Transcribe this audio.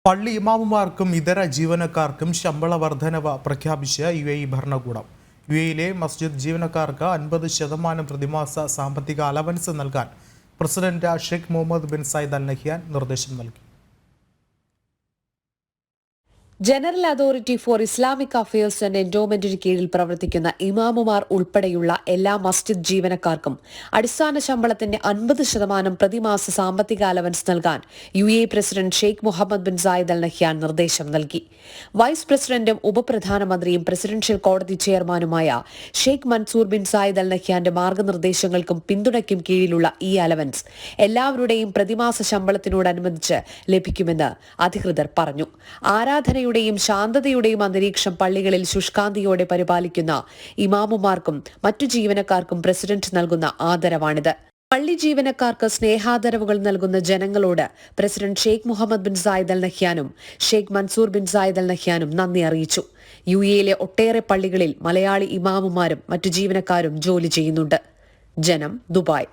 പള്ളി ഇമാമുമാർക്കും ഇതര ജീവനക്കാർക്കും ശമ്പള വർധനവ് പ്രഖ്യാപിച്ച് UAE ഭരണകൂടം. UAEയിലെ മസ്ജിദ് ജീവനക്കാർക്ക് 50% പ്രതിമാസ സാമ്പത്തിക അലവൻസ് നൽകാൻ President Sheikh Mohammed bin Zayed Al Nahyan നിർദ്ദേശം നൽകി. General authority for Islamic affairs and എൻഡോമെന്റിന് കീഴിൽ പ്രവർത്തിക്കുന്ന ഇമാമുമാർ ഉൾപ്പെടെയുള്ള എല്ലാ മസ്ജിദ് ജീവനക്കാർക്കും അടിസ്ഥാന ശമ്പളത്തിന്റെ 50% പ്രതിമാസ സാമ്പത്തിക അലവൻസ് നൽകാൻ UAE President Sheikh Mohammed bin Zayed Al Nahyan നിർദ്ദേശം നൽകി. വൈസ് പ്രസിഡന്റും ഉപപ്രധാനമന്ത്രിയും പ്രസിഡൻഷ്യൽ കോടതി ചെയർമാനുമായ Sheikh Mansour bin Zayed Al നഹ്യാന്റെ മാർഗനിർദ്ദേശങ്ങൾക്കും പിന്തുണയ്ക്കും കീഴിലുള്ള ഈ അലവൻസ് എല്ലാവരുടെയും പ്രതിമാസ ശമ്പളത്തിനോടനുബന്ധിച്ച് ലഭിക്കുമെന്ന് അധികൃതർ പറഞ്ഞു. ആരാധനയുടെ ശാന്തതയുടെയും അന്തരീക്ഷം പള്ളികളിൽ ശുഷ്കാന്തിയോടെ പരിപാലിക്കുന്ന ഇമാമുമാർക്കും മറ്റു ജീവനക്കാർക്കും പ്രസിഡന്റ് നൽകുന്ന ആദരവാണിത്. പള്ളി ജീവനക്കാർക്ക് സ്നേഹാദരവുകൾ നൽകുന്ന ജനങ്ങളോട് President Sheikh Mohammed bin Zayed Al നഹ്യാനും Sheikh Mansour bin Zayed Al നഹ്യാനും നന്ദി അറിയിച്ചു. UAEയിലെ ഒട്ടേറെ പള്ളികളിൽ മലയാളി ഇമാമുമാരും മറ്റു ജീവനക്കാരും ജോലി ചെയ്യുന്നുണ്ട്. ജനം, ദുബായ്.